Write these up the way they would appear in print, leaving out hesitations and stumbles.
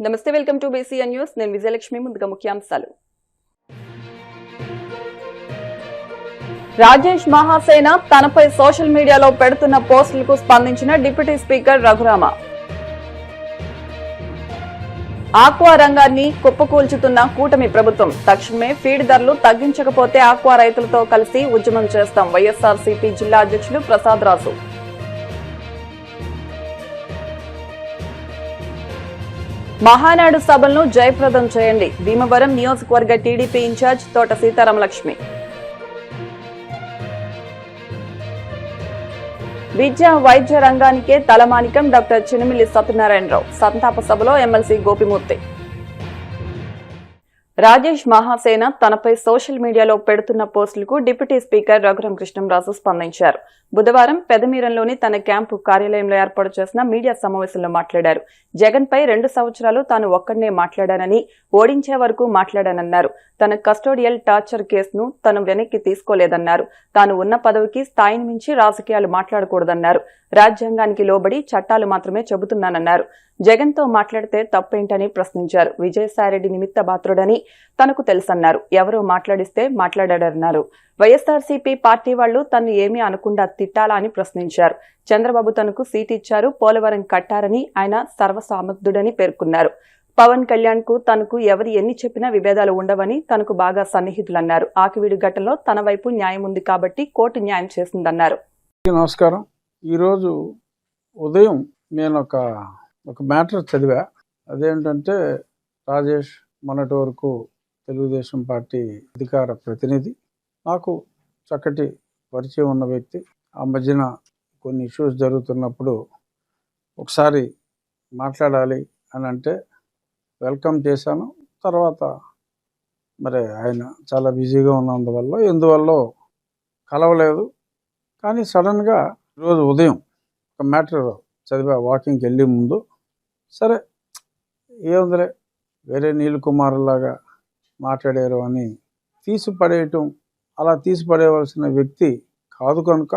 నమస్తే, welcome to BCN news. నేను విజయలక్ష్మి. ముందుగా ముఖ్యాంశాలు. రాజేష్ మహాసేన తనపై సోషల్ మీడియాలో పెడుతున్న పోస్టులకు స్పందించిన డిప్యూటీ స్పీకర్ రఘురామ. ఆక్వా రంగాన్ని కుప్పకూల్చుతున్న కూటమి ప్రభుత్వం తక్షణమే ఫీడ్ ధరలు తగ్గించకపోతే ఆక్వా రైతులతో కలిసి ఉద్యమం చేస్తాం. వైఎస్ఆర్సీపీ జిల్లా అధ్యక్షులు ప్రసాద్ రాజు. మహానాడు సభలను జయప్రదం చేయండి. భీమవరం నియోజకవర్గ టీడీపీ ఇన్ఛార్జ్ తోట సీతారామలక్ష్మి. విద్యా వైద్య రంగానికే తలమానికం డాక్టర్ చినమిల్లి సత్యనారాయణరావు. సంతాప సభలో ఎమ్మెల్సీ గోపిమూర్తి. రాజేష్ మహాసేన తనపై సోషల్ మీడియాలో పెడుతున్న పోస్టులకు డిప్యూటీ స్పీకర్ రఘురామ కృష్ణంరాజు స్పందించారు. బుధవారం పెదమీరంలోని తన క్యాంపు కార్యాలయంలో ఏర్పాటు చేసిన మీడియా సమావేశంలో మాట్లాడారు. జగన్ పై 2 సంవత్సరాలు తాను ఒక్కడనే మాట్లాడానని, ఓడించే వరకు మాట్లాడానన్నారు. తన కస్టోడియల్ టార్చర్ కేసును తను వెనక్కి తీసుకోలేదన్నారు. తాను ఉన్న పదవికి స్థాయిని మించి రాజకీయాలు మాట్లాడకూడదన్నారు. రాజ్యాంగానికి లోబడి చట్టాలు మాత్రమే చెబుతున్నానన్నారు. జగన్ తో మాట్లాడితే తప్పేంటని ప్రశ్నించారు. విజయసాయిరెడ్డి నిమిత్త పాత్రుడని తనకు తెలుసన్నారు. ఎవరో మాట్లాడిస్తే మాట్లాడారన్నారు. వైఎస్ఆర్సీపీ పార్టీ వాళ్లు తను ఏమీ అనకుండా తిట్టాలా అని ప్రశ్నించారు. చంద్రబాబు తనకు సీటు ఇచ్చారు, పోలవరం కట్టారని ఆయన సర్వసమర్థుడని పేర్కొన్నారు. పవన్ కళ్యాణ్ కు తనకు ఎవరు ఎన్ని చెప్పినా విభేదాలు ఉండవని, తనకు బాగా సన్నిహితులన్నారు. ఆకివీడు ఘటనలో తన వైపు న్యాయం ఉంది కాబట్టి కోర్టు న్యాయం చేసిందన్నారు. నమస్కారం. ఈరోజు ఉదయం నేను ఒక మ్యాటర్ చదివా. అదేంటంటే రాజేష్ మొన్నటి వరకు తెలుగుదేశం పార్టీ అధికార ప్రతినిధి, నాకు చక్కటి పరిచయం ఉన్న వ్యక్తి. ఆ మధ్యన కొన్ని ఇష్యూస్ జరుగుతున్నప్పుడు ఒకసారి మాట్లాడాలి అని అంటే వెల్కమ్ చేశాను. తర్వాత మరి ఆయన చాలా బిజీగా ఉన్నందువల్ల ఎందువల్ల కలవలేదు. కానీ సడన్గా ఈరోజు ఉదయం ఒక మ్యాటర్ చదివా వాకింగ్కి వెళ్ళే ముందు. సరే ఏముందిలే, వేరే నీల్ కుమార్ లాగా మాట్లాడారు అని తీసిపడేయటం, అలా తీసిపడేయవలసిన వ్యక్తి కాదు కనుక,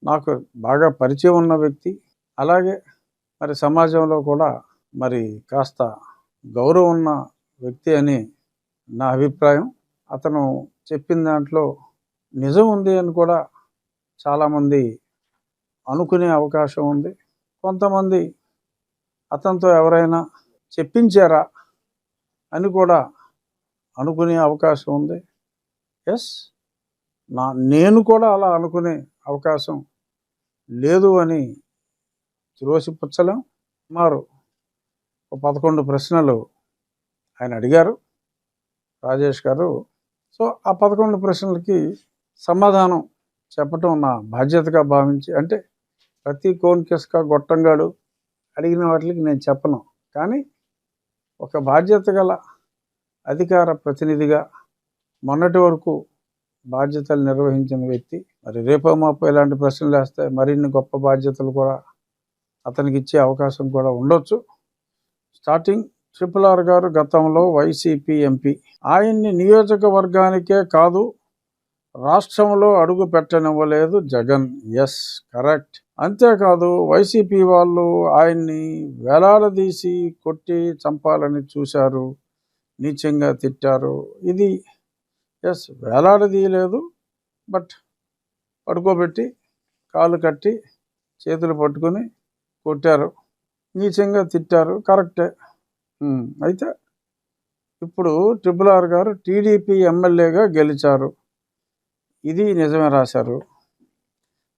నాకు బాగా పరిచయం ఉన్న వ్యక్తి, అలాగే మరి సమాజంలో కూడా మరి కాస్త గౌరవం ఉన్న వ్యక్తి అని నా అభిప్రాయం. అతను చెప్పిన దాంట్లో నిజం ఉంది అని కూడా చాలామంది అనుకునే అవకాశం ఉంది. కొంతమంది అతనితో ఎవరైనా చెప్పించారా అని కూడా అనుకునే అవకాశం ఉంది. ఎస్, నేను కూడా అలా అనుకునే అవకాశం లేదు అని త్రోసిపుచ్చలేం. సుమారు 11 ప్రశ్నలు ఆయన అడిగారు రాజేష్ గారు. సో ఆ 11 ప్రశ్నలకి సమాధానం చెప్పటం నా బాధ్యతగా భావించి, అంటే ప్రతి కోన్కిస్క గొట్టంగాడు అడిగిన వాటికి నేను చెప్పను, కానీ ఒక బాధ్యత గల అధికార ప్రతినిధిగా మొన్నటి వరకు బాధ్యతలు నిర్వహించిన వ్యక్తి, మరి రేపో మాపో ఇలాంటి ప్రశ్నలు వేస్తే మరిన్ని గొప్ప బాధ్యతలు కూడా అతనికి ఇచ్చే అవకాశం కూడా ఉండొచ్చు. స్టార్టింగ్ RRR గారు గతంలో వైసీపీ ఎంపీ, ఆయన్ని నియోజకవర్గానికే కాదు రాష్ట్రంలో అడుగు పెట్టనివ్వలేదు జగన్. Yes, correct. అంతేకాదు వైసీపీ వాళ్ళు ఆయన్ని వేలాడదీసి కొట్టి చంపాలని చూశారు, నీచంగా తిట్టారు. ఇది ఎస్, వేలాడదీయలేదు, బట్ పడుకోబెట్టి కాళ్ళు కట్టి చేతులు పట్టుకుని కొట్టారు, నీచంగా తిట్టారు, కరెక్టే. అయితే ఇప్పుడు RRR గారు టీడీపీ ఎమ్మెల్యేగా గెలిచారు, ఇది నిజమే రాశారు.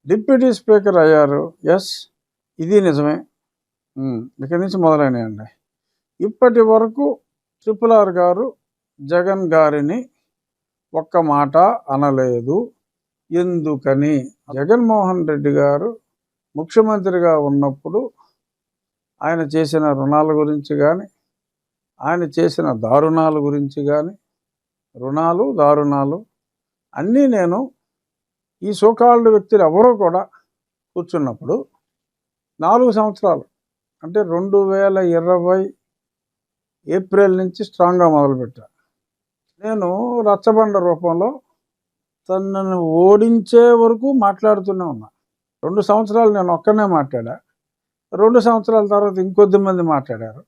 డిప్యూటీ స్పీకర్ అయ్యారు, ఎస్, ఇది నిజమే. ఇక్కడి నుంచి మొదలైనాయండి. ఇప్పటి వరకు RRR గారు జగన్ గారిని ఒక్క మాట అనలేదు. ఎందుకని? జగన్మోహన్ రెడ్డి గారు ముఖ్యమంత్రిగా ఉన్నప్పుడు ఆయన చేసిన రుణాల గురించి కానీ, ఆయన చేసిన దారుణాల గురించి కానీ, రుణాలు దారుణాలు అన్నీ నేను ఈ సోకాల్డ్ వ్యక్తులు ఎవరో కూడా కూర్చున్నప్పుడు 4 సంవత్సరాలు, అంటే 2020 ఏప్రిల్ నుంచి స్ట్రాంగ్గా మొదలుపెట్టా. నేను రచ్చబండ రూపంలో తనను ఓడించే వరకు మాట్లాడుతూనే ఉన్నా. 2 సంవత్సరాలు నేను ఒక్కనే మాట్లాడా. 2 సంవత్సరాల తర్వాత ఇంకొద్ది మంది మాట్లాడారు.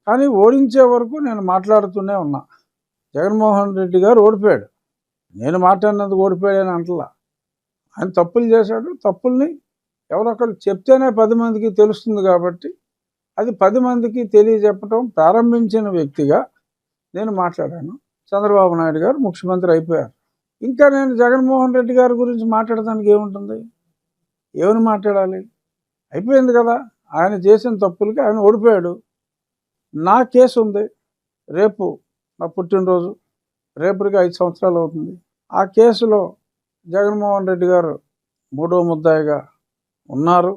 కానీ ఓడించే వరకు నేను మాట్లాడుతూనే ఉన్నా. జగన్మోహన్ రెడ్డి గారు ఓడిపోయాడు, నేను మాట్లాడినందుకు ఓడిపోయాడని అంటలా. ఆయన తప్పులు చేశాడు, తప్పుల్ని ఎవరొకరు చెప్తేనే 10 మందికి తెలుస్తుంది కాబట్టి అది 10 మందికి తెలియజెప్పటం ప్రారంభించిన వ్యక్తిగా నేను మాట్లాడాను. చంద్రబాబు నాయుడు గారు ముఖ్యమంత్రి అయిపోయారు. ఇంకా నేను జగన్మోహన్ రెడ్డి గారి గురించి మాట్లాడడానికి ఏముంటుంది? ఏమని మాట్లాడాలి? అయిపోయింది కదా. ఆయన చేసిన తప్పులకి ఆయన ఓడిపోయాడు. నా కేసు ఉంది, రేపు నా పుట్టినరోజు, రేపటికి 5 సంవత్సరాలు అవుతుంది. ఆ కేసులో జగన్మోహన్ రెడ్డి గారు 3వ ముద్దాయిగా ఉన్నారు.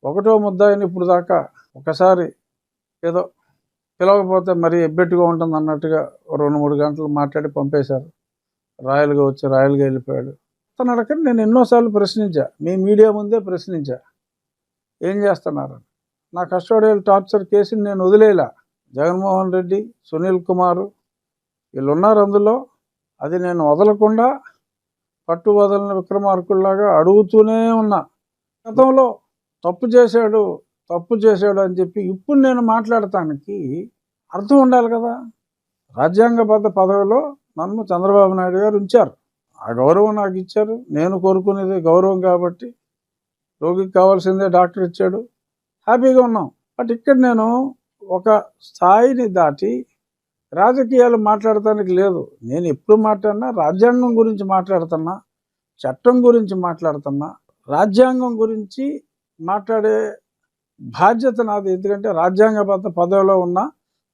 1వ ముద్దాయిని ఇప్పుడు దాకా ఒకసారి ఏదో పిలవకపోతే మరీ ఎబ్బెట్టుగా ఉంటుంది అన్నట్టుగా 2-3 గంటలు మాట్లాడి పంపేశారు. రాయలుగా వచ్చి రాయలుగా వెళ్ళిపోయాడు. అతను అడగని నేను ఎన్నోసార్లు ప్రశ్నించా, మీ మీడియా ముందే ప్రశ్నించా, ఏం చేస్తున్నారు? నా కస్టోడియల్ టార్చర్ కేసుని నేను వదిలేలా. జగన్మోహన్ రెడ్డి, సునీల్ కుమార్ వీళ్ళు ఉన్నారు అందులో. అది నేను వదలకుండా పట్టు వదలని విక్రమార్కుల్లాగా అడుగుతూనే ఉన్నా. గతంలో తప్పు చేశాడు అని చెప్పి ఇప్పుడు నేను మాట్లాడటానికి అర్థం ఉండాలి కదా. రాజ్యాంగబద్ధ పదవిలో నన్ను చంద్రబాబు నాయుడు గారు ఉంచారు. ఆ గౌరవం నాకు ఇచ్చారు. నేను కోరుకునేది గౌరవం కాబట్టి రోగికి కావాల్సిందే డాక్టర్ ఇచ్చాడు, హ్యాపీగా ఉన్నాం. బట్ ఇక్కడ నేను ఒక స్థాయిని దాటి రాజకీయాలు మాట్లాడటానికి లేదు. నేను ఎప్పుడు మాట్లాడినా రాజ్యాంగం గురించి మాట్లాడుతున్నా, చట్టం గురించి మాట్లాడుతున్నా. రాజ్యాంగం గురించి మాట్లాడే బాధ్యత నాది. ఎందుకంటే రాజ్యాంగబద్ధ పదవిలో ఉన్న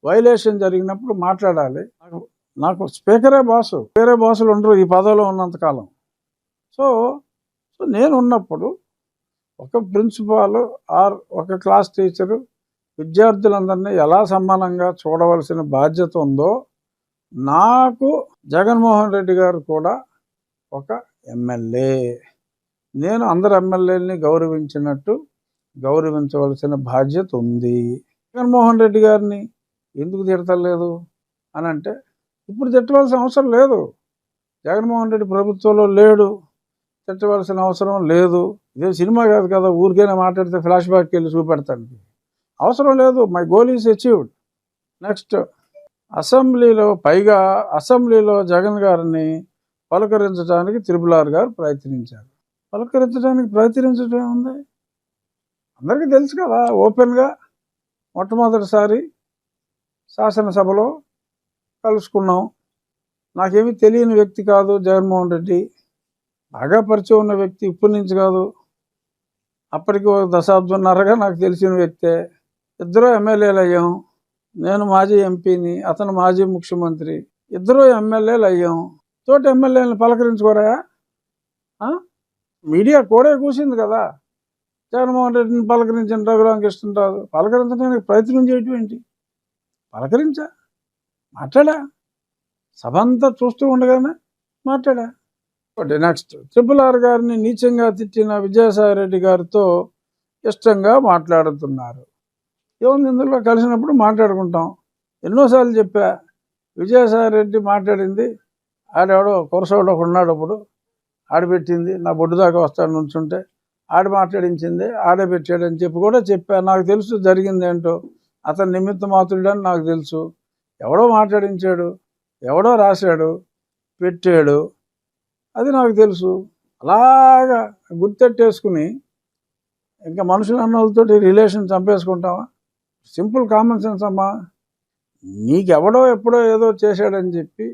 వైలేషన్ జరిగినప్పుడు మాట్లాడాలి. నాకు స్పీకరే బాసు, వేరే బాసులు ఉండరు ఈ పదవిలో ఉన్నంతకాలం. సో నేను ఉన్నప్పుడు ఒక ప్రిన్సిపాల్ ఆర్ ఒక క్లాస్ టీచరు విద్యార్థులందరినీ ఎలా సమానంగా చూడవలసిన బాధ్యత ఉందో, నాకు జగన్మోహన్ రెడ్డి గారు కూడా ఒక ఎమ్మెల్యే. నేను అందరు ఎమ్మెల్యేలని గౌరవించినట్టు గౌరవించవలసిన బాధ్యత ఉంది. జగన్మోహన్ రెడ్డి గారిని ఎందుకు తిడతలేదు అని అంటే, ఇప్పుడు తిట్టవలసిన అవసరం లేదు. జగన్మోహన్ రెడ్డి ప్రభుత్వంలో లేడు, తిట్టవలసిన అవసరం లేదు. ఇదే సినిమా కాదు కదా, ఊరికైనా మాట్లాడితే ఫ్లాష్ బ్యాక్కి వెళ్ళి చూపెడతానికి అవసరం లేదు. My goal is achieved. Next, అసెంబ్లీలో జగన్ గారిని పలకరించడానికి త్రిపుల్ గారు ప్రయత్నించారు. ప్రయత్నించడం ఉంది, అందరికీ తెలుసు కదా. ఓపెన్గా మొట్టమొదటిసారి శాసనసభలో కలుసుకున్నాం. నాకేమీ తెలియని వ్యక్తి కాదు జగన్మోహన్ రెడ్డి, బాగా పరిచయం ఉన్న వ్యక్తి. ఇప్పటి నుంచి కాదు, అప్పటికి 1 దశాబ్దంన్నరగా నాకు తెలిసిన వ్యక్తే. ఇద్దరు ఎమ్మెల్యేలు అయ్యాం. నేను మాజీ ఎంపీని, అతను మాజీ ముఖ్యమంత్రి. ఇద్దరు ఎమ్మెల్యేలు అయ్యాం. తోటి ఎమ్మెల్యేలను పలకరించుకోరా? మీడియా కూడా కూసింది కదా. జగన్మోహన్ రెడ్డిని పలకరించిన రఘురామకృష్ణరాజు పలకరించడానికి ప్రయత్నం చేయటం ఏంటి? పలకరించా, మాట్లాడా, సభ అంతా చూస్తూ ఉండగానే మాట్లాడా. నెక్స్ట్, త్రిపుల్ గారిని నీచంగా తిట్టిన విజయసాయి రెడ్డి గారితో ఇష్టంగా మాట్లాడుతున్నారు. ఏముంది ఇందులో, కలిసినప్పుడు మాట్లాడుకుంటాం. ఎన్నోసార్లు చెప్పా, విజయసాయి రెడ్డి మాట్లాడింది ఆడెవడో కొరసోడు ఒకడు ఉన్నాడు, అప్పుడు ఆడబెట్టింది, నా బొడ్డు దాకా వస్తాడు నుంచుంటే ఆడ మాట్లాడించింది, ఆడే పెట్టాడని చెప్పి కూడా చెప్పా. నాకు తెలుసు జరిగింది ఏంటో, అతను నిమిత్త మాత్రుడని నాకు తెలుసు. ఎవడో మాట్లాడించాడు, ఎవడో రాశాడు, పెట్టాడు, అది నాకు తెలుసు. అలాగా గుర్తెట్టేసుకుని ఇంకా మనుషులు అన్నోళ్ళతోటి రిలేషన్ చంపేసుకుంటావా? సింపుల్ కామన్ సెన్స్ అమ్మా. నీకెవడో ఎప్పుడో ఏదో చేశాడని చెప్పి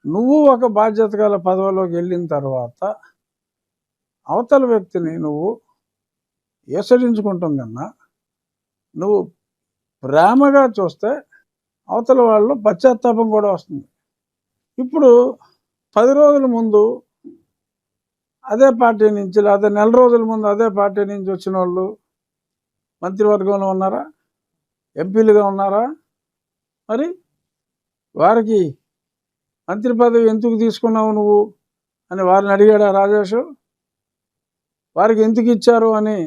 నువ్వు ఒక బాధ్యత గల పదవిలోకి వెళ్ళిన తర్వాత అవతల వ్యక్తిని నువ్వు ఏసరించుకుంటాం కన్నా నువ్వు ప్రేమగా చూస్తే అవతల వాళ్ళు పశ్చాత్తాపం కూడా వస్తుంది. ఇప్పుడు 10 రోజుల ముందు అదే పార్టీ నుంచి, లేదా నెల రోజుల ముందు అదే పార్టీ నుంచి వచ్చిన వాళ్ళు మంత్రివర్గంలో ఉన్నారా, ఎంపీలుగా ఉన్నారా? మరి వారికి మంత్రి పదవి ఎందుకు తీసుకున్నావు నువ్వు అని వారిని అడిగాడా రాజేష్? వారికి ఎందుకు ఇచ్చారు అని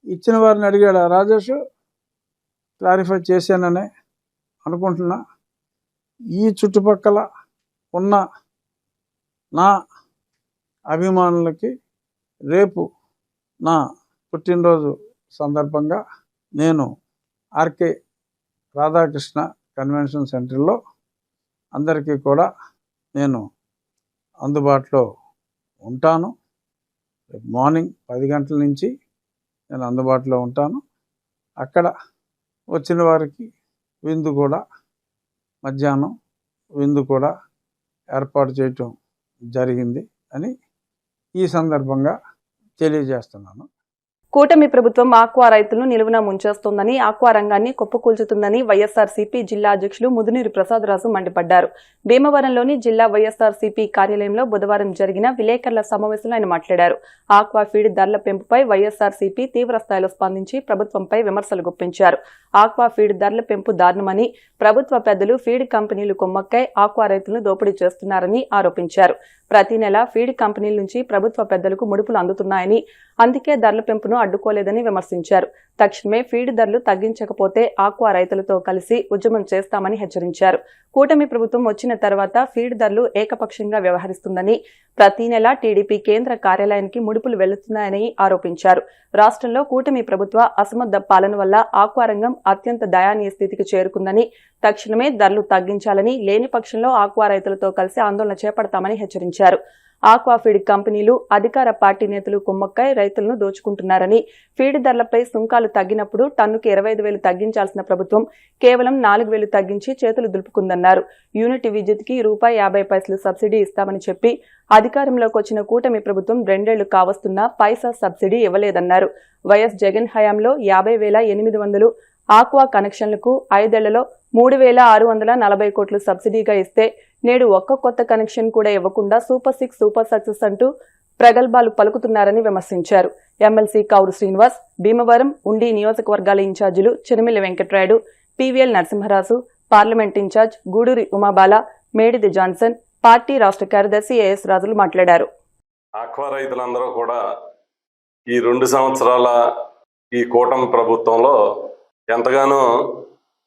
ఇచ్చిన వారిని అడిగాడా రాజేష్? క్లారిఫై చేశాననే అనుకుంటున్నా. ఈ చుట్టుపక్కల ఉన్న నా అభిమానులకి రేపు నా పుట్టినరోజు సందర్భంగా నేను ఆర్కే రాధాకృష్ణ కన్వెన్షన్ సెంటర్లో అందరికీ కూడా నేను అందుబాటులో ఉంటాను. రేపు మార్నింగ్ 10 గంటల నుంచి నేను అందుబాటులో ఉంటాను. అక్కడ వచ్చిన వారికి విందు కూడా మధ్యాహ్నం విందు కూడా ఏర్పాటు చేయటం జరిగింది అని ఈ సందర్భంగా తెలియజేస్తున్నాను. కూటమి ప్రభుత్వం ఆక్వా రైతులను నిలువున ముంచేస్తోందని, ఆక్వా రంగాన్ని కుప్పకూల్చుతుందని వైఎస్ఆర్సీపీ జిల్లా అధ్యక్షులు ముదునూరి ప్రసాదరాజు మండిపడ్డారు. భీమవరంలోని జిల్లా వైఎస్ఆర్సీపీ కార్యాలయంలో బుధవారం జరిగిన విలేకరుల సమావేశంలో ఆయన మాట్లాడారు. ఆక్వా ఫీడ్ ధరల పెంపుపై వైఎస్ఆర్సీపీ తీవ్రస్థాయిలో స్పందించి ప్రభుత్వంపై విమర్శలు గుప్పించారు. ఆక్వా ఫీడ్ ధరల పెంపు దారుణమని, ప్రభుత్వ పెద్దలు ఫీడ్ కంపెనీలు కుమ్మక్కై ఆక్వా రైతులను దోపిడీ చేస్తున్నారని ఆరోపించారు. ప్రతి నెల ఫీడ్ కంపెనీల నుంచి ప్రభుత్వ పెద్దలకు ముడుపులు అందుతున్నాయని, అందుకే ధరల పెంపును అడ్డుకోలేదని విమర్శించారు. తక్షణమే ఫీడ్ ధరలు తగ్గించకపోతే ఆక్వా రైతులతో కలిసి ఉద్యమం చేస్తామని హెచ్చరించారు. కూటమి ప్రభుత్వం వచ్చిన తర్వాత ఫీడ్ ధరలు ఏకపక్షంగా వ్యవహరిస్తుందని, ప్రతి నెల టీడీపీ కేంద్ర కార్యాలయానికి ముడుపులు వెళ్తున్నాయని ఆరోపించారు. రాష్ట్రంలో కూటమి ప్రభుత్వ అసమర్థ పాలన వల్ల ఆక్వా రంగం అత్యంత దయానీయ స్థితికి చేరుకుందని, తక్షణమే ధరలు తగ్గించాలని, లేని పక్షంలో ఆక్వా రైతులతో కలిసి ఆందోళన చేపడతామని హెచ్చరించారు. ఆక్వా ఫీడ్ కంపెనీలు, అధికార పార్టీ నేతలు కుమ్మక్కై రైతులను దోచుకుంటున్నారని, ఫీడ్ ధరలపై సుంకాలు తగ్గినప్పుడు టన్నుకి 25,000 తగ్గించాల్సిన ప్రభుత్వం కేవలం 4,000 తగ్గించి చేతులు దులుపుకుందన్నారు. యూనిట్ విద్యుత్కి ₹50 సబ్సిడీ ఇస్తామని చెప్పి అధికారంలోకి వచ్చిన కూటమి ప్రభుత్వం 2 ఏళ్లు కావస్తున్నా పైసా సబ్సిడీ ఇవ్వలేదన్నారు. వైఎస్ జగన్ హయాంలో 50,800 ఆక్వా కనెక్షన్లకు 5 ఏళ్లలో 3,640 కోట్లు సబ్సిడీగా ఇస్తే నేడు ఒక్క కొత్త కనెక్షన్ కూడా ఇవ్వకుండా సూపర్ 6 సూపర్ సక్సెస్ అంటూ ప్రగల్భాలు పలుకుతున్నారని విమర్శించారు. ఎమ్మెల్సీ కౌరు శ్రీనివాస్, భీమవరం, ఉండి నియోజకవర్గాల ఇన్ఛార్జీలు Chirumilli Venkatrayudu, PVL Narasimharaju, parliament incharge Guduri Umabala, Medidi Johnson, party రాష్ట్ర కార్యదర్శి ఏఎస్ రాజులు మాట్లాడారు. ఆక్వా రైతులందరూ కూడా ఈ 2 సంవత్సరాల ఈ కూటమి ప్రభుత్వంలో ఎంతగానో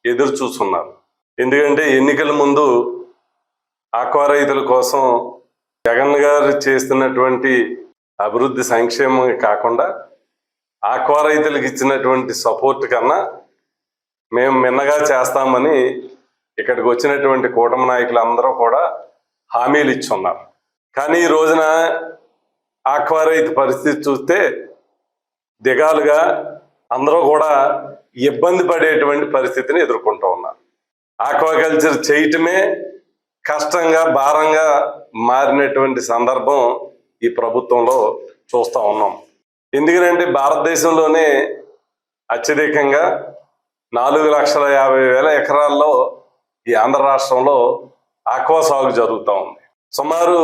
ఎదురు చూస్తున్నారు. ఎందుకంటే ఎన్నికల ముందు ఆక్వా రైతుల కోసం జగన్ గారు చేస్తున్నటువంటి అభివృద్ధి సంక్షేమం కాకుండా ఆక్వా రైతులకు ఇచ్చినటువంటి సపోర్ట్ కన్నా మేము మిన్నగా చేస్తామని ఇక్కడికి వచ్చినటువంటి కూటమి నాయకులందరూ కూడా హామీలు ఇచ్చున్నారు. కానీ ఈ రోజున ఆక్వా రైతు పరిస్థితి చూస్తే దిగాలుగా అందరూ కూడా ఇబ్బంది పడేటువంటి పరిస్థితిని ఎదుర్కొంటూ ఉన్నారు. ఆక్వాకల్చర్ చేయటమే కష్టంగా, భారంగా మారినటువంటి సందర్భం ఈ ప్రభుత్వంలో చూస్తూ ఉన్నాం. ఎందుకంటే భారతదేశంలోనే అత్యధికంగా 4,50,000 ఎకరాల్లో ఈ ఆంధ్ర రాష్ట్రంలో ఆక్వా సాగు జరుగుతూ ఉంది. సుమారు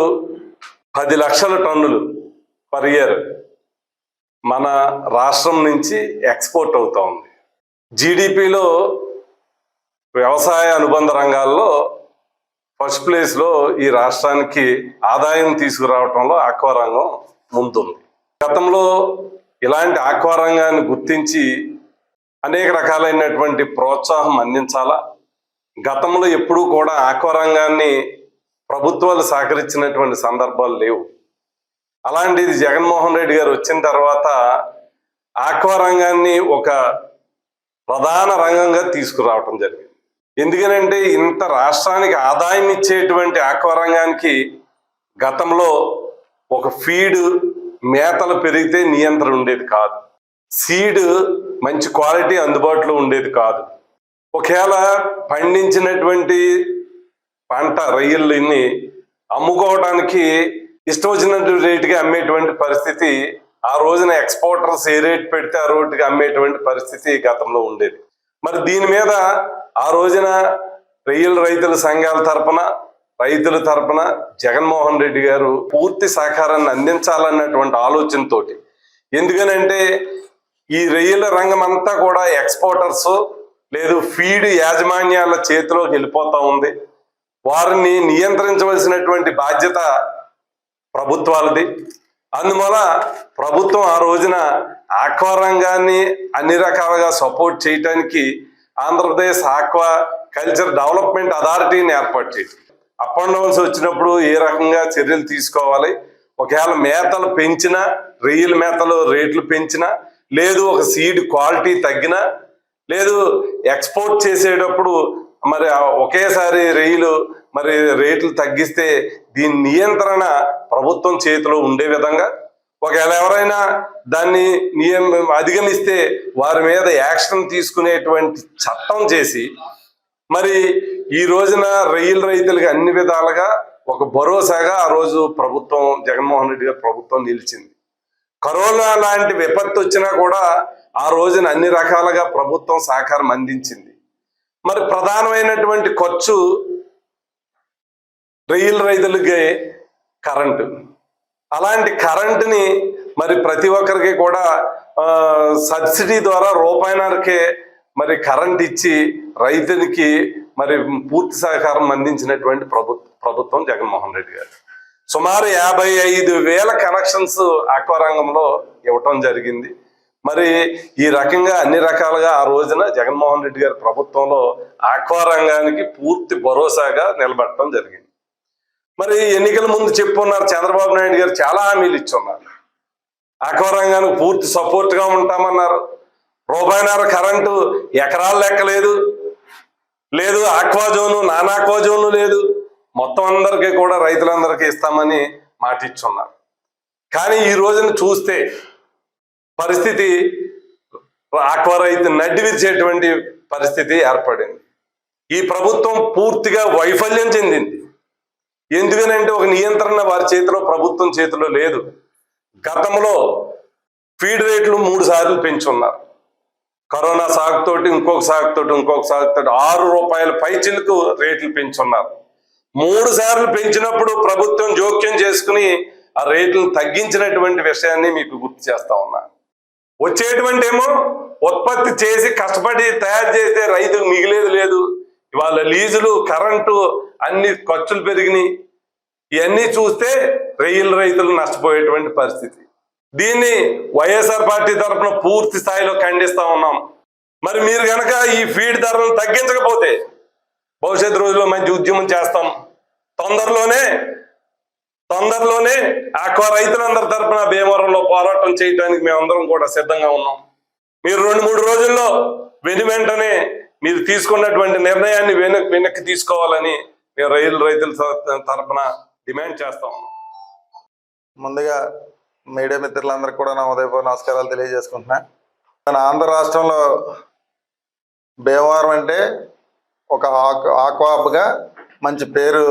10 లక్షల టన్నులు పర్ ఇయర్ మన రాష్ట్రం నుంచి ఎక్స్పోర్ట్ అవుతూ ఉంది. జీడిపిలో వ్యవసాయ అనుబంధ రంగాల్లో ఫస్ట్ ప్లేస్లో ఈ రాష్ట్రానికి ఆదాయం తీసుకురావడంలో ఆక్వా రంగం ముందుంది. గతంలో ఇలాంటి ఆక్వా రంగాన్ని గుర్తించి అనేక రకాలైనటువంటి ప్రోత్సాహం అందించాలా. గతంలో ఎప్పుడూ కూడా ఆక్వా రంగాన్ని ప్రభుత్వాలు సహకరించినటువంటి సందర్భాలు లేవు. అలాంటిది జగన్మోహన్ రెడ్డి గారు వచ్చిన తర్వాత ఆక్వా రంగాన్ని ఒక ప్రధాన రంగంగా తీసుకురావటం జరిగింది. ఎందుకనంటే ఇంత రాష్ట్రానికి ఆదాయం ఇచ్చేటువంటి ఆక్వా రంగానికి గతంలో ఒక ఫీడ్ మేతలు పెరిగితే నియంత్రణ ఉండేది కాదు, సీడ్ మంచి క్వాలిటీ అందుబాటులో ఉండేది కాదు. ఒకవేళ పండించినటువంటి పంట రొయ్యల్ని అమ్ముకోవడానికి ఇష్టం వచ్చినటువంటి రేటుకి అమ్మేటువంటి పరిస్థితి, ఆ రోజున ఎక్స్పోర్టర్స్ ఏ రేట్ పెడితే ఆ రేటుకి అమ్మేటువంటి పరిస్థితి గతంలో ఉండేది. మరి దీని మీద ఆ రోజున రొయ్యల రైతుల సంఘాల తరపున, రైతుల తరపున జగన్మోహన్ రెడ్డి గారు పూర్తి సహకారాన్ని అందించాలన్నటువంటి ఆలోచనతోటి, ఎందుకనంటే ఈ రొయ్యల రంగం అంతా కూడా ఎక్స్పోర్టర్స్ లేదు ఫీడ్ యాజమాన్యాల చేతిలోకి వెళ్ళిపోతూ ఉంది. వారిని నియంత్రించవలసినటువంటి బాధ్యత ప్రభుత్వాలది. అందువల్ల ప్రభుత్వం ఆ రోజున ఆక్వా రంగాన్ని అన్ని రకాలుగా సపోర్ట్ చేయడానికి ఆంధ్రప్రదేశ్ ఆక్వా కల్చర్ డెవలప్మెంట్ అథారిటీని ఏర్పాటు చేసి అప్ అండ్ డౌన్స్ వచ్చినప్పుడు ఏ రకంగా చర్యలు తీసుకోవాలి, ఒకవేళ మేతలు పెంచినా, రొయ్యల మేతలు రేట్లు పెంచినా, లేదు ఒక సీడ్ క్వాలిటీ తగ్గినా, లేదు ఎక్స్పోర్ట్ చేసేటప్పుడు మరి ఒకేసారి మరి రేట్లు తగ్గిస్తే దీని నియంత్రణ ప్రభుత్వం చేతిలో ఉండే విధంగా, ఒకవేళ ఎవరైనా దాన్ని అధిగమిస్తే వారి మీద యాక్షన్ తీసుకునేటువంటి చట్టం చేసి మరి ఈ రోజున రైతులకి అన్ని విధాలుగా ఒక భరోసాగా ఆ రోజు ప్రభుత్వం, జగన్మోహన్ రెడ్డి గారి ప్రభుత్వం నిలిచింది. కరోనా లాంటి విపత్తు వచ్చినా కూడా ఆ రోజున అన్ని రకాలుగా ప్రభుత్వం సహకారం అందించింది. మరి ప్రధానమైనటువంటి ఖర్చు రైతులకి కరెంటు. అలాంటి కరెంటుని మరి ప్రతి ఒక్కరికి కూడా సబ్సిడీ ద్వారా రూపాయిన్నరకే మరి కరెంట్ ఇచ్చి రైతులకి మరి పూర్తి సహకారం అందించినటువంటి ప్రభుత్వం జగన్మోహన్ రెడ్డి గారు. సుమారు 55,000 కనెక్షన్స్ ఆక్వా రంగంలో ఇవ్వటం జరిగింది. మరి ఈ రకంగా అన్ని రకాలుగా ఆ రోజున జగన్మోహన్ రెడ్డి గారి ప్రభుత్వంలో ఆక్వా రంగానికి పూర్తి భరోసాగా నిలబెట్టడం జరిగింది. మరి ఎన్నికల ముందు చెప్పున్నారు, చంద్రబాబు నాయుడు గారు చాలా హామీలు ఇచ్చున్నారు. ఆక్వా రంగానికి పూర్తి సపోర్ట్గా ఉంటామన్నారు. రూపాయిన్నర కరెంటు ఎకరాలు లెక్కలేదు, లేదు aqua zone, non aqua zone లేదు, మొత్తం అందరికీ కూడా రైతులందరికీ ఇస్తామని మాట ఇచ్చున్నారు. కానీ ఈ రోజున చూస్తే పరిస్థితి ఆక్వా రైతు నడ్డి విరిచేటువంటి పరిస్థితి ఏర్పడింది. ఈ ప్రభుత్వం పూర్తిగా వైఫల్యం చెందింది. ఎందుకనంటే ఒక నియంత్రణ వారి చేతిలో, ప్రభుత్వం చేతిలో లేదు. గతంలో ఫీడ్ రేట్లు 3 సార్లు పెంచున్నారు. కరోనా సాగుతోటి ఇంకొక సాగుతోటి 6 రూపాయల పైచిలకు రేట్లు పెంచున్నారు. 3 సార్లు పెంచినప్పుడు ప్రభుత్వం జోక్యం చేసుకుని ఆ రేట్లను తగ్గించినటువంటి విషయాన్ని మీకు గుర్తు చేస్తా ఉన్నా. వచ్చేటువంటి ఏమో ఉత్పత్తి చేసి కష్టపడి తయారు చేస్తే రైతుకు మిగిలేదు లేదు. ఇవాళ లీజులు, కరెంటు అన్ని ఖర్చులు పెరిగినాయి. ఇవన్నీ చూస్తే రైతులు నష్టపోయేటువంటి పరిస్థితి. దీన్ని వైఎస్ఆర్ పార్టీ తరఫున పూర్తి స్థాయిలో ఖండిస్తా ఉన్నాం. మరి మీరు కనుక ఈ ఫీడ్ ధరలను తగ్గించకపోతే భవిష్యత్తు రోజుల్లో మంచి ఉద్యమం చేస్తాం. తొందరలోనే ఆక్వా రైతులందరి తరఫున భీమవరంలో పోరాటం చేయడానికి మేమందరం కూడా సిద్ధంగా ఉన్నాం. మీరు 2-3 రోజుల్లో వెంటనే మీరు తీసుకున్నటువంటి నిర్ణయాన్ని వెనక్కి తీసుకోవాలని మేము రైతుల తరఫున డిమాండ్ చేస్తా ఉన్నాం. ముందుగా మీడియా మిత్రులందరికీ కూడా నా ఉదయపూర్వ నమస్కారాలు తెలియజేసుకుంటున్నా. మన ఆంధ్ర రాష్ట్రంలో భీమవరం అంటే ఒక ఆక్వా హబ్గా మంచి పేరు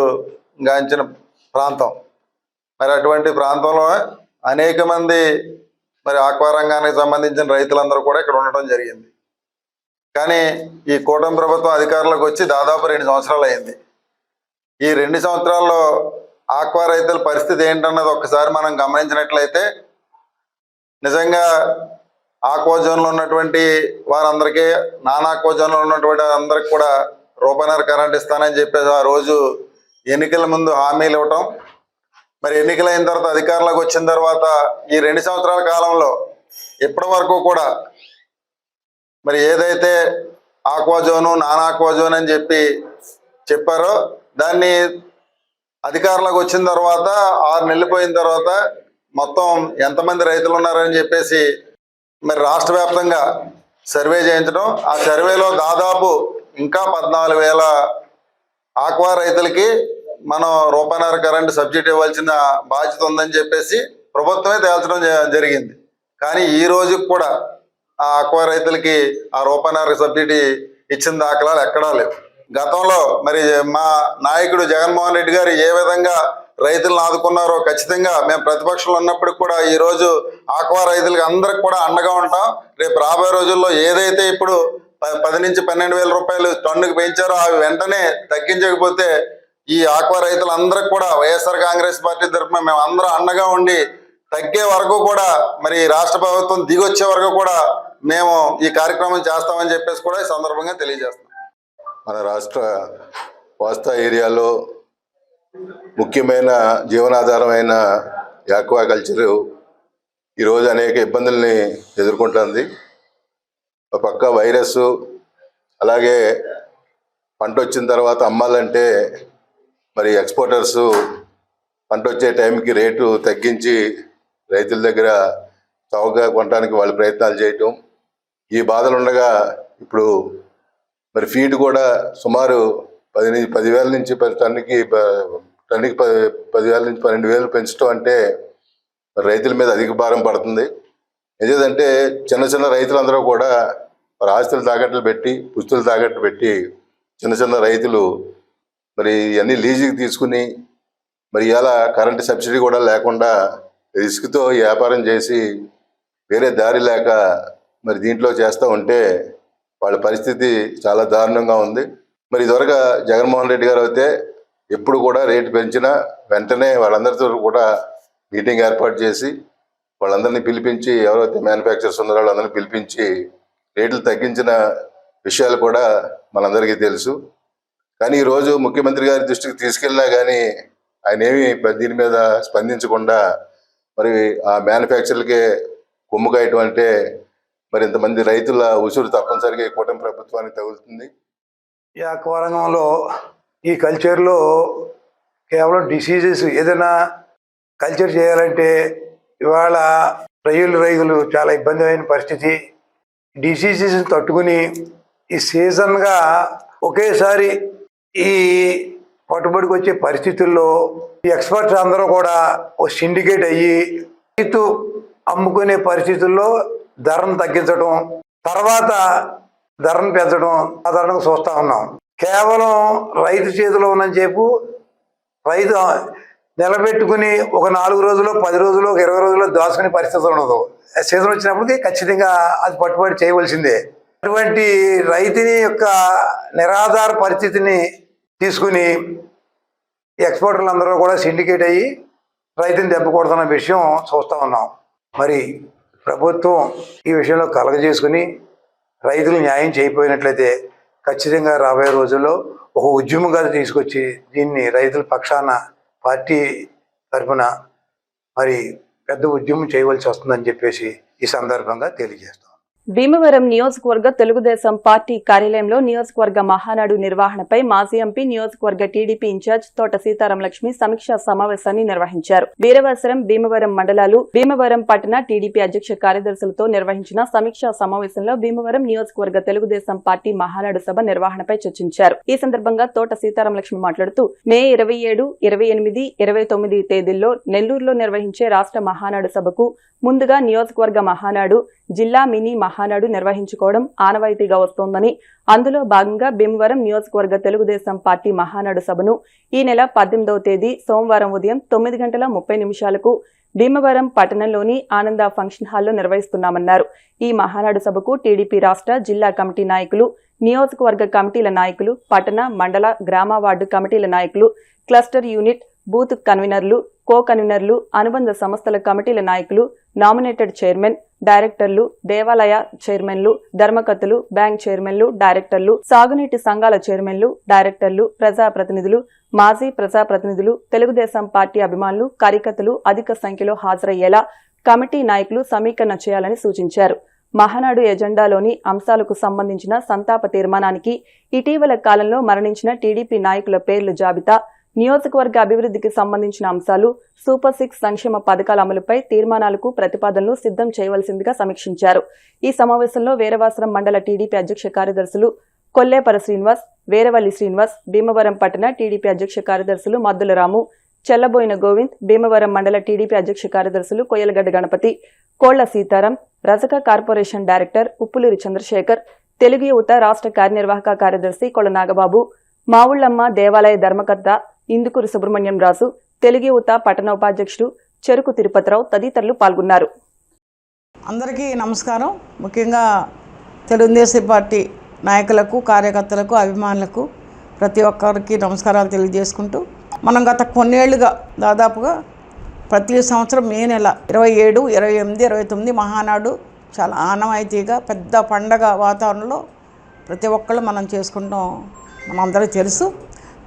గాంచిన ప్రాంతం. మరి అటువంటి ప్రాంతంలో అనేక మంది మరి ఆక్వా రంగానికి సంబంధించిన రైతులందరూ కూడా ఇక్కడ ఉండటం జరిగింది. కానీ ఈ కూటమి ప్రభుత్వం అధికారంలోకి వచ్చి దాదాపు 2 సంవత్సరాలు అయింది. ఈ 2 సంవత్సరాల్లో ఆక్వా రైతుల పరిస్థితి ఏంటన్నది ఒక్కసారి మనం గమనించినట్లయితే నిజంగా ఆక్వా జోన్లో ఉన్నటువంటి వారందరికీ, నాన్ ఆక్వా జోన్లో ఉన్నటువంటి అందరికి కూడా రూపాయిన్నర కరెంట్ ఇస్తానని చెప్పేసి ఆ రోజు ఎన్నికల ముందు హామీలు ఇవ్వటం, మరి ఎన్నికలైన తర్వాత అధికారంలోకి వచ్చిన తర్వాత ఈ 2 సంవత్సరాల కాలంలో ఇప్పటి వరకు కూడా మరి ఏదైతే aqua zone, non aqua zone అని చెప్పారో దాన్ని అధికారంలోకి వచ్చిన తర్వాత 6 నెలలు పోయిన తర్వాత మొత్తం ఎంతమంది రైతులు ఉన్నారని చెప్పేసి మరి రాష్ట్ర వ్యాప్తంగా సర్వే చేయించడం. ఆ సర్వేలో దాదాపు ఇంకా 14,000 ఆక్వా రైతులకి మనం రూపాయిన్నర కరెంటు సబ్సిడీ ఇవ్వాల్సిన బాధ్యత ఉందని చెప్పేసి ప్రభుత్వమే తేల్చడం జరిగింది. కానీ ఈ రోజుకి కూడా ఆ ఆక్వా రైతులకి ఆ రూపాయిన్నర సబ్సిడీ ఇచ్చిన దాఖలాలు ఎక్కడా లేవు. గతంలో మరి మా నాయకుడు జగన్మోహన్ రెడ్డి గారు ఏ విధంగా రైతులను ఆదుకున్నారో ఖచ్చితంగా మేము ప్రతిపక్షంలో ఉన్నప్పటికి కూడా ఈరోజు ఆక్వా రైతులకి అందరికి కూడా అండగా ఉంటాం. రేపు రాబోయే రోజుల్లో ఏదైతే ఇప్పుడు 10 నుంచి 12,000 రూపాయలు టన్నుకు పెంచారో అవి వెంటనే తగ్గించకపోతే ఈ ఆక్వా రైతులందరికి కూడా వైఎస్ఆర్ కాంగ్రెస్ పార్టీ తరఫున మేము అందరం అండగా ఉండి తగ్గే వరకు కూడా మరి రాష్ట్ర ప్రభుత్వం దిగొచ్చే వరకు కూడా మేము ఈ కార్యక్రమం చేస్తామని చెప్పేసి కూడా ఈ సందర్భంగా తెలియజేస్తున్నాం. మన రాష్ట్ర కోస్తా ఏరియాలో ముఖ్యమైన జీవనాధారమైన ఆక్వాకల్చర్ ఈరోజు అనేక ఇబ్బందుల్ని ఎదుర్కొంటుంది. ఒక పక్క వైరస్, అలాగే పంట వచ్చిన తర్వాత అమ్మాలంటే మరి ఎక్స్పోర్టర్స్ పంట వచ్చే టైంకి రేటు తగ్గించి రైతుల దగ్గర చౌకగా కొనడానికి వాళ్ళు ప్రయత్నాలు చేయటం. ఈ బాధలు ఉండగా ఇప్పుడు మరి ఫీడ్ కూడా సుమారు 10,000 నుంచి 10,000 నుంచి 12,000 పెంచడం అంటే మరి రైతుల మీద అధిక భారం పడుతుంది. ఏదంటే చిన్న చిన్న రైతులందరూ కూడా మరి ఆస్తులు తాకట్లు పెట్టి, పుస్తులు తాకట్టు పెట్టి చిన్న చిన్న రైతులు మరి ఇవన్నీ లీజుకి తీసుకుని మరి ఇలా కరెంటు సబ్సిడీ కూడా లేకుండా రిస్క్తో వ్యాపారం చేసి వేరే దారి లేక మరి దీంట్లో చేస్తూ ఉంటే వాళ్ళ పరిస్థితి చాలా దారుణంగా ఉంది. మరి ఇదివరకు జగన్మోహన్ రెడ్డి గారు అయితే ఎప్పుడు కూడా రేటు పెంచినా వెంటనే వాళ్ళందరితో కూడా మీటింగ్ ఏర్పాటు చేసి వాళ్ళందరినీ పిలిపించి, ఎవరైతే మ్యానుఫ్యాక్చరర్స్ ఉన్నారో వాళ్ళందరినీ పిలిపించి రేట్లు తగ్గించిన విషయాలు కూడా మనందరికీ తెలుసు. కానీ ఈరోజు ముఖ్యమంత్రి గారి దృష్టికి తీసుకెళ్ళినా కానీ ఆయన ఏమీ దీని మీద స్పందించకుండా మరి ఆ మ్యానుఫ్యాక్చర్లకే కొమ్ము కాయటం అంటే మరి ఇంతమంది రైతుల ఉసురు తప్పనిసరిగా ఈ కూటమి ప్రభుత్వానికి తగులుతుంది. ఈ ఆక్వా రంగంలో ఈ కల్చర్లో కేవలం డిసీజెస్ ఏదైనా కల్చర్ చేయాలంటే ఇవాళ రైతులు చాలా ఇబ్బందిమైన పరిస్థితి. డిసీజెస్ తట్టుకుని ఈ సీజన్గా ఒకేసారి ఈ పట్టుబడికి వచ్చే పరిస్థితుల్లో ఈ ఎక్స్పర్ట్స్ అందరూ కూడా ఓ సిండికేట్ అయ్యి రైతు అమ్ముకునే పరిస్థితుల్లో ధరను తగ్గించడం, తర్వాత ధరను పెంచడం సాధారణంగా చూస్తూ ఉన్నాం. కేవలం రైతు చేతిలో ఉన్నని చెప్పు రైతు నిలబెట్టుకుని ఒక 4 రోజులు, 10 రోజులు, 20 రోజుల్లో దాచుకునే పరిస్థితి ఉండదు. సీజన్ వచ్చినప్పటికీ ఖచ్చితంగా అది పట్టుబడి చేయవలసిందే. అటువంటి రైతుని యొక్క నిరాధార పరిస్థితిని తీసుకుని ఎక్స్పోర్టర్లు అందరూ కూడా సిండికేట్ అయ్యి రైతుని దెబ్బ కొడుతున్న విషయం చూస్తూ ఉన్నాం. మరి ప్రభుత్వం ఈ విషయంలో కలగజేసుకుని రైతులు న్యాయం చేయకపోయినట్లయితే ఖచ్చితంగా రాబోయే రోజుల్లో ఒక ఉద్యమంగా తీసుకొచ్చి దీన్ని రైతుల పక్షాన పార్టీ తరఫున మరి పెద్ద ఉద్యమం చేయవలసి వస్తుందని చెప్పేసి ఈ సందర్భంగా తెలియజేస్తాం. భీమవరం నియోజకవర్గ తెలుగుదేశం పార్టీ కార్యాలయంలో నియోజకవర్గ మహానాడు నిర్వహణపై మాజీ ఎంపీ, నియోజకవర్గ టీడీపీ ఇన్ఛార్జ్ తోట సీతారాం లక్ష్మి సమీక్షా సమావేశాన్ని నిర్వహించారు. వీరవసరం, భీమవరం మండలాలు, భీమవరం పట్టణ టీడీపీ అధ్యక్ష కార్యదర్శులతో నిర్వహించిన సమీక్షా సమావేశంలో భీమవరం నియోజకవర్గ తెలుగుదేశం పార్టీ మహానాడు సభ నిర్వహణపై చర్చించారు. ఈ సందర్భంగా తోట సీతారాం లక్ష్మి మాట్లాడుతూ మే 27, 28, 29 తేదీల్లో నెల్లూరులో నిర్వహించే రాష్ట్ర మహానాడు సభకు ముందుగా నియోజకవర్గ మహానాడు, జిల్లా మినీ మహానాడు నిర్వహించుకోవడం ఆనవాయితీగా వస్తోందని, అందులో భాగంగా భీమవరం నియోజకవర్గ తెలుగుదేశం పార్టీ మహానాడు సభను ఈ నెల 18వ తేదీ సోమవారం ఉదయం 9:30 భీమవరం పట్టణంలోని ఆనంద ఫంక్షన్ హాల్లో నిర్వహిస్తున్నామన్నారు. ఈ మహానాడు సభకు టీడీపీ రాష్ట్ర, జిల్లా కమిటీ నాయకులు, నియోజకవర్గ కమిటీల నాయకులు, పట్టణ, మండల, గ్రామ వార్డు కమిటీల నాయకులు, క్లస్టర్ యూనిట్, బూత్ కన్వీనర్లు, కో కన్వీనర్లు, అనుబంధ సంస్థల కమిటీల నాయకులు, నామినేటెడ్ చైర్మన్, డైరెక్టర్లు, దేవాలయ చైర్మన్లు, ధర్మకర్తలు, బ్యాంక్ చైర్మన్లు, డైరెక్టర్లు, సాగునీటి సంఘాల చైర్మన్లు, డైరెక్టర్లు, ప్రజాప్రతినిధులు, మాజీ ప్రజాప్రతినిధులు, తెలుగుదేశం పార్టీ అభిమానులు, కార్యకర్తలు అధిక సంఖ్యలో హాజరయ్యేలా కమిటీ నాయకులు సమీకరణ చేయాలని సూచించారు. మహానాడు ఎజెండాలోని అంశాలకు సంబంధించిన సంతాప తీర్మానానికి ఇటీవల కాలంలో మరణించిన టీడీపీ నాయకుల పేర్ల జాబితా, నియోజకవర్గ అభివృద్ధికి సంబంధించిన అంశాలు, సూపర్ 6 సంక్షేమ పథకాల అమలుపై తీర్మానాలకు ప్రతిపాదనలు సిద్ధం చేయవలసిందిగా సమీక్షించారు. ఈ సమావేశంలో వీరవాసరం మండల టీడీపీ అధ్యక్ష కార్యదర్శులు కొల్లేపర శ్రీనివాస్, వేరవల్లి శ్రీనివాస్, భీమవరం పట్టణ టీడీపీ అధ్యక్ష కార్యదర్శులు మద్దుల రాము, చెల్లబోయిన గోవింద్, భీమవరం మండల టీడీపీ అధ్యక్ష కార్యదర్శులు కొయ్యలగడ్డ గణపతి, కోళ్ల సీతారాం, రజక కార్పొరేషన్ డైరెక్టర్ ఉప్పులూరి చంద్రశేఖర్, తెలుగు యువత రాష్ట్ర కార్యనిర్వాహక కార్యదర్శి కొళ్ల నాగబాబు, మావుళ్లమ్మ దేవాలయ ధర్మకర్త ఇందుకూరు సుబ్రహ్మణ్యం రాజు, తెలుగు యువత పట్టణ ఉపాధ్యక్షుడు చెరుకు తిరుపతిరావు తదితరులు పాల్గొన్నారు. అందరికీ నమస్కారం. ముఖ్యంగా తెలుగుదేశం పార్టీ నాయకులకు, కార్యకర్తలకు, అభిమానులకు ప్రతి ఒక్కరికి నమస్కారాలు తెలియజేసుకుంటూ, మనం గత కొన్నేళ్లుగా దాదాపుగా ప్రతి సంవత్సరం మే నెల 27, 28, 29 మహానాడు చాలా ఆనవాయితీగా పెద్ద పండగ వాతావరణంలో ప్రతి ఒక్కళ్ళు మనం చేసుకుంటాం, మనందరికీ తెలుసు.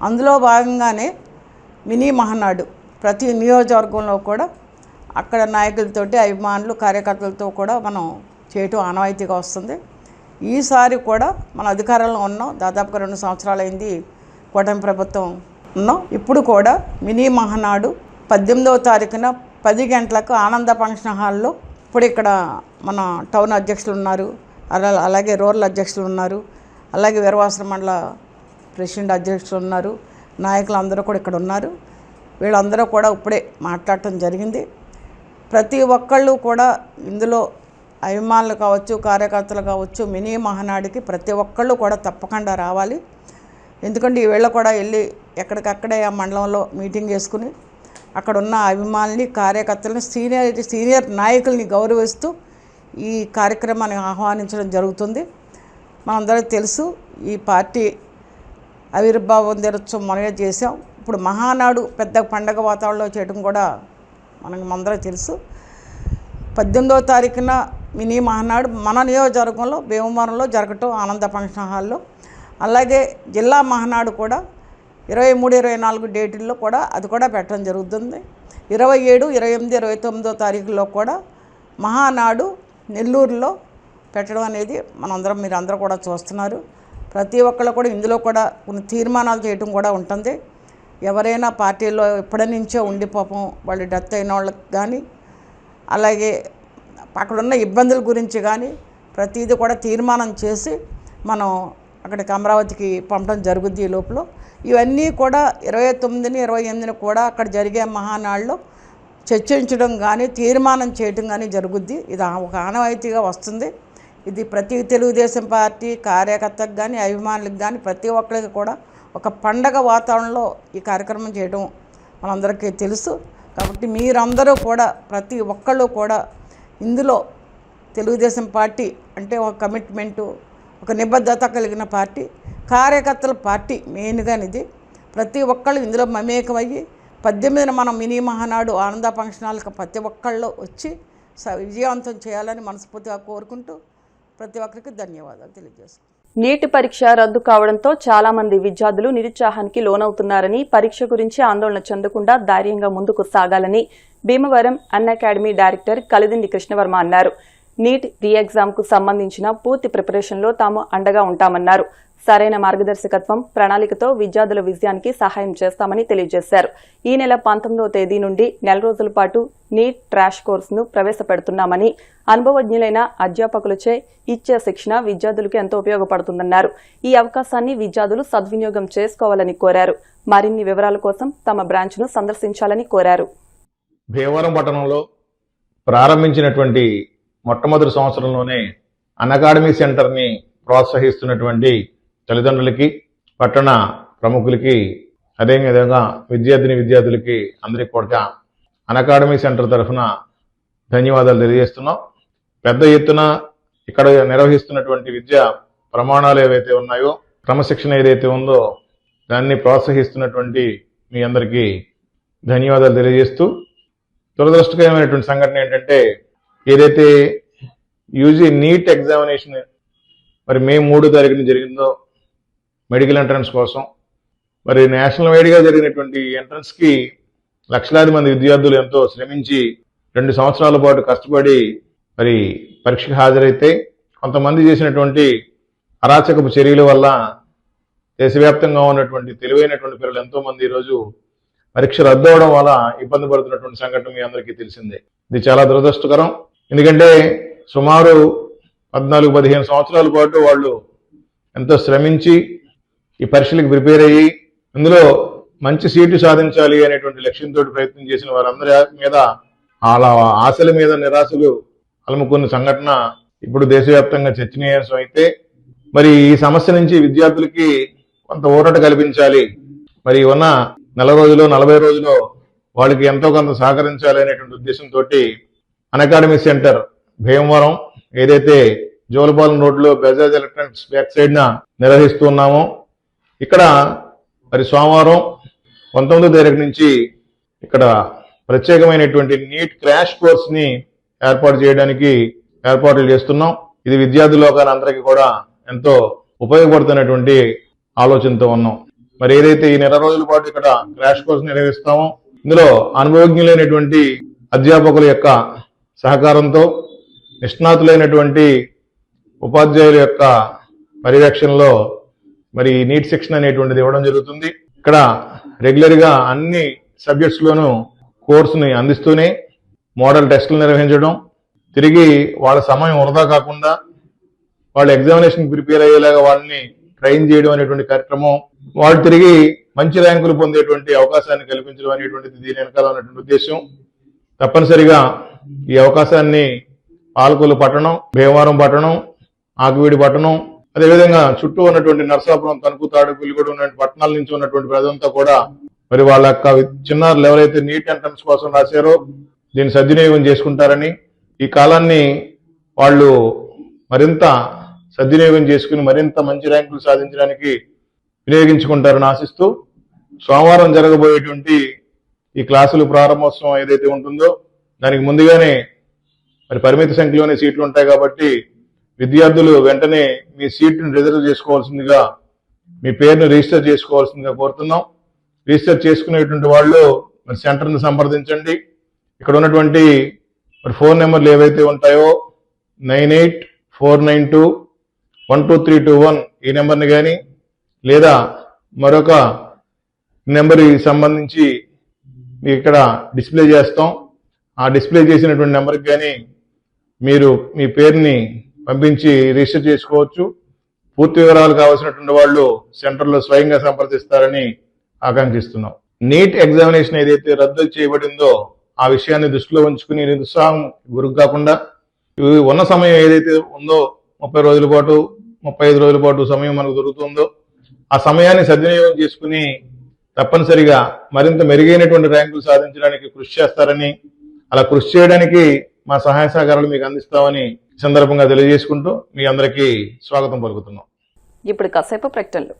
అందులో భాగంగానే మినీ మహానాడు ప్రతి నియోజకవర్గంలో కూడా అక్కడ నాయకులతోటి, అభిమానులు, కార్యకర్తలతో కూడా మనం చేయటం ఆనవాయితీగా వస్తుంది. ఈసారి కూడా మన అధికారంలో ఉన్నాం, దాదాపుగా 2 సంవత్సరాలు అయింది కూటమి ప్రభుత్వం ఉన్నాం. ఇప్పుడు కూడా మినీ మహానాడు 18వ తారీఖున 10 గంటలకు ఆనంద ఫంక్షన్ హాల్లో, ఇప్పుడు ఇక్కడ మన టౌన్ అధ్యక్షులు ఉన్నారు, అలాగే రూరల్ అధ్యక్షులు ఉన్నారు, అలాగే వీరవాసన మండల ప్రెసిడెంట్ అధ్యక్షులు ఉన్నారు, నాయకులు అందరూ కూడా ఇక్కడ ఉన్నారు. వీళ్ళందరూ కూడా ఇప్పుడే మాట్లాడటం జరిగింది. ప్రతి ఒక్కళ్ళు కూడా ఇందులో అభిమానులు కావచ్చు, కార్యకర్తలు కావచ్చు, మినీ మహానాడికి ప్రతి ఒక్కళ్ళు కూడా తప్పకుండా రావాలి. ఎందుకంటే ఈ వేళ కూడా వెళ్ళి ఎక్కడికక్కడే ఆ మండలంలో మీటింగ్ చేసుకుని అక్కడ ఉన్న అభిమానుల్ని, కార్యకర్తలని, సీనియర్ నాయకుల్ని గౌరవిస్తూ ఈ కార్యక్రమాన్ని ఆహ్వానించడం జరుగుతుంది. మనందరికీ తెలుసు, ఈ పార్టీ ఆవిర్భావం దినోత్సవం మనమే చేసాం. ఇప్పుడు మహానాడు పెద్ద పండగ వాతావరణంలో చేయడం కూడా మనందరికీ తెలుసు. 18వ తారీఖున మినీ మహానాడు మన నియోజకవర్గంలో భీమవరంలో జరగటం ఆనంద ఫంక్షన్ హాల్లో, అలాగే జిల్లా మహానాడు కూడా 23, 24 డేట్ల్లో కూడా అది కూడా పెట్టడం జరుగుతుంది. 27, 28, 29వ తారీఖుల్లో కూడా మహానాడు నెల్లూరులో పెట్టడం అనేది మీరందరూ కూడా చూస్తున్నారు. ప్రతి ఒక్కళ్ళు కూడా ఇందులో కూడా కొన్ని తీర్మానాలు చేయటం కూడా ఉంటుంది. ఎవరైనా పార్టీలో ఎప్పటి నుంచో ఉండి పాపం వాళ్ళు డెత్ అయిన వాళ్ళకి కానీ, అలాగే అక్కడున్న ఇబ్బందుల గురించి కానీ ప్రతిదీ కూడా తీర్మానం చేసి మనం అక్కడికి అమరావతికి పంపడం జరుగుద్ది. ఈ లోపల ఇవన్నీ కూడా 29, 28 కూడా అక్కడ జరిగే మహానాడులో చర్చించడం కానీ తీర్మానం చేయడం కానీ జరుగుద్ది. ఇది ఒక ఆనవాయితీగా వస్తుంది. ఇది ప్రతి తెలుగుదేశం పార్టీ కార్యకర్తకు కానీ, అభిమానులకు కానీ ప్రతి ఒక్కరికి కూడా ఒక పండగ వాతావరణంలో ఈ కార్యక్రమం చేయడం మనందరికీ తెలుసు. కాబట్టి మీరందరూ కూడా ప్రతి ఒక్కళ్ళు కూడా ఇందులో తెలుగుదేశం పార్టీ అంటే ఒక కమిట్మెంటు, ఒక నిబద్ధత కలిగిన పార్టీ, కార్యకర్తల పార్టీ మెయిన్గా ఇది. ప్రతి ఒక్కళ్ళు ఇందులో మమేకమయ్యి 18న మనం మినీ మహానాడు ఆనంద ఫంక్షన్ హాల్కి ప్రతి ఒక్కళ్ళు వచ్చి విజయవంతం చేయాలని మనస్ఫూర్తిగా కోరుకుంటూ ప్రతి ఒక్కరికి ధన్యవాదాలు తెలియజేస్తాను. నీట్ పరీక్ష రద్దు కావడంతో చాలా మంది విద్యార్థులు నిరుత్సాహానికి లోనవుతున్నారని, పరీక్ష గురించి ఆందోళన చెందకుండా ధైర్యంగా ముందుకు సాగాలని భీమవరం అన్ అకాడమీ డైరెక్టర్ కలిదిండి కృష్ణవర్మ అన్నారు. నీట్ రీ ఎగ్జామ్కు సంబంధించిన పూర్తి ప్రిపరేషన్లో తాము అండగా ఉంటామన్నారు. సరైన మార్గదర్శకత్వం, ప్రణాళికతో విద్యార్థుల విజయానికి సహాయం చేస్తామని తెలియజేశారు. ఈ నెల 19వ తేదీ నుండి నెల రోజుల పాటు నీట్ ట్రాష్ కోర్సును ప్రవేశపెడుతున్నామని, అనుభవజ్ఞులైన అధ్యాపకులచే ఇచ్చే శిక్షణ విద్యార్థులకు ఎంతో ఉపయోగపడుతుందన్నారు. ఈ అవకాశాన్ని విద్యార్థులు సద్వినియోగం చేసుకోవాలని కోరారు. మరిన్ని వివరాల కోసం తమ బ్రాంచ్ను సందర్శించాలని కోరారు. భీమవరం పట్టణంలో ప్రారంభించినటువంటి మొట్టమొదటి సంవత్సరంలోనే అన్ అకాడమీ సెంటర్ని ప్రోత్సహిస్తున్నటువంటి తల్లిదండ్రులకి, పట్టణ ప్రముఖులకి, అదేవిధంగా విద్యార్థులకి అందరికీ కూడా అన్ అకాడమీ సెంటర్ తరఫున ధన్యవాదాలు తెలియజేస్తున్నాం. పెద్ద ఎత్తున ఇక్కడ నిర్వహిస్తున్నటువంటి విద్యా ప్రమాణాలు ఏవైతే ఉన్నాయో, క్రమశిక్షణ ఏదైతే ఉందో దాన్ని ప్రోత్సహిస్తున్నటువంటి మీ అందరికీ ధన్యవాదాలు తెలియజేస్తూ, దురదృష్టకరమైనటువంటి సంఘటన ఏంటంటే, ఏదైతే యూజీ నీట్ ఎగ్జామినేషన్ మరి మే 3వ తారీఖున జరిగిందో మెడికల్ ఎంట్రన్స్ కోసం, మరి నేషనల్ వైడ్గా జరిగినటువంటి ఎంట్రన్స్కి లక్షలాది మంది విద్యార్థులు ఎంతో శ్రమించి 2 సంవత్సరాల పాటు కష్టపడి మరి పరీక్షకు హాజరైతే, కొంతమంది చేసినటువంటి అరాచకపు చర్యల వల్ల దేశవ్యాప్తంగా ఉన్నటువంటి తెలివైనటువంటి పిల్లలు ఎంతోమంది ఈరోజు పరీక్ష రద్దు అవడం వల్ల ఇబ్బంది పడుతున్నటువంటి సంఘటన మీ అందరికీ తెలిసిందే. ఇది చాలా దురదృష్టకరం. ఎందుకంటే సుమారు 14-15 సంవత్సరాల పాటు వాళ్ళు ఎంతో శ్రమించి ఈ పరీక్షలకు ప్రిపేర్ అయ్యి ఇందులో మంచి సీటు సాధించాలి అనేటువంటి లక్ష్యంతో ప్రయత్నం చేసిన వారందరి మీద వాళ్ళ ఆశల మీద నిరాశలు అలుముకున్న సంఘటన ఇప్పుడు దేశవ్యాప్తంగా చర్చనీయాంశం అయితే, మరి ఈ సమస్య నుంచి విద్యార్థులకి కొంత ఊరట కల్పించాలి, మరి ఉన్న 40 రోజులు 40 రోజులు వాళ్ళకి ఎంతో కొంత సహకరించాలి అనేటువంటి ఉద్దేశంతో అన్ అకాడమీ సెంటర్ భీమవరం ఏదైతే జోలపాలెం రోడ్లో బజాజ్ ఎలక్ట్రానిక్స్ బ్యాక్ సైడ్న నిర్వహిస్తున్నామో, ఇక్కడ మరి సోమవారం 19వ తారీఖు నుంచి ఇక్కడ ప్రత్యేకమైనటువంటి నీట్ క్రాష్ కోర్స్ని ఏర్పాటు చేయడానికి ఏర్పాట్లు చేస్తున్నాం. ఇది విద్యార్థి లోకాన్ని అందరికీ కూడా ఎంతో ఉపయోగపడుతున్నటువంటి ఆలోచనతో ఉన్నాం. మరి ఏదైతే ఈ 40 రోజుల పాటు ఇక్కడ క్రాష్ కోర్స్ నిర్వహిస్తామో, ఇందులో అనుభవజ్ఞులైనటువంటి అధ్యాపకుల యొక్క సహకారంతో, నిష్ణాతులైనటువంటి ఉపాధ్యాయుల యొక్క పర్యవేక్షణలో మరి నీట్ శిక్షణ అనేటువంటిది ఇవ్వడం జరుగుతుంది. ఇక్కడ రెగ్యులర్గా అన్ని సబ్జెక్ట్స్లోనూ కోర్సుని అందిస్తూనే మోడల్ టెస్టులు నిర్వహించడం, తిరిగి వాళ్ళ సమయం వృధా కాకుండా వాళ్ళు ఎగ్జామినేషన్ ప్రిపేర్ అయ్యేలాగా వాళ్ళని ట్రైన్ చేయడం అనేటువంటి కార్యక్రమం, వాళ్ళు తిరిగి మంచి ర్యాంకులు పొందేటువంటి అవకాశాన్ని కల్పించడం అనేటువంటిది దీని వెనకాల ఉన్నటువంటి ఉద్దేశం. తప్పనిసరిగా ఈ అవకాశాన్ని పాలకొల్లు పట్టణం, భీమవరం పట్టణం, ఆకువీడి పట్టణం, అదేవిధంగా చుట్టూ ఉన్నటువంటి నరసాపురం, తణుకు, తాడేపల్లి కూడా ఉన్నటువంటి పట్టణాల నుంచి ఉన్నటువంటి ప్రజలంతా కూడా మరి వాళ్ళ యొక్క చిన్నారులు ఎవరైతే నీట్ ఎంట్రన్స్ కోసం రాశారో దీన్ని సద్వినియోగం చేసుకుంటారని, ఈ కాలాన్ని వాళ్ళు మరింత సద్వినియోగం చేసుకుని మరింత మంచి ర్యాంకులు సాధించడానికి వినియోగించుకుంటారని ఆశిస్తూ, సోమవారం జరగబోయేటువంటి ఈ క్లాసులు ప్రారంభోత్సవం ఏదైతే ఉంటుందో దానికి ముందుగానే మరి పరిమిత సంఖ్యలోనే సీట్లు ఉంటాయి కాబట్టి విద్యార్థులు వెంటనే మీ సీట్ను రిజర్వ్ చేసుకోవాల్సిందిగా, మీ పేరును రిజిస్టర్ చేసుకోవాల్సిందిగా కోరుతున్నాం. రిజిస్టర్ చేసుకునేటువంటి వాళ్ళు మరి సెంటర్ని సంప్రదించండి. ఇక్కడ ఉన్నటువంటి మరి ఫోన్ నెంబర్లు ఏవైతే ఉంటాయో 9849212321 ఈ నెంబర్ని కానీ, లేదా మరొక నెంబర్కి సంబంధించి ఇక్కడ డిస్ప్లే చేస్తాం. ఆ డిస్ప్లే చేసినటువంటి నెంబర్కి కానీ మీరు మీ పేరుని పంపించి రిజిస్టర్ చేసుకోవచ్చు. పూర్తి వివరాలు కావాల్సినటువంటి వాళ్ళు సెంటర్లో స్వయంగా సంప్రదిస్తారని ఆకాంక్షిస్తున్నాం. నీట్ ఎగ్జామినేషన్ ఏదైతే రద్దు చేయబడిందో ఆ విషయాన్ని దృష్టిలో ఉంచుకుని నిరుత్సాహం గురికి కాకుండా ఉన్న సమయం ఏదైతే ఉందో 30 రోజుల పాటు 35 రోజుల పాటు సమయం మనకు దొరుకుతుందో ఆ సమయాన్ని సద్వినియోగం చేసుకుని తప్పనిసరిగా మరింత మెరుగైనటువంటి ర్యాంకులు సాధించడానికి కృషి చేస్తారని, అలా కృషి చేయడానికి మా సహాయ సహకారాలు మీకు అందిస్తామని సందర్భంగా తెలియజేసుకుంటూ మీ అందరికీ స్వాగతం పలుకుతున్నాం. ఇప్పుడు కాసేపు ప్రకటనలు.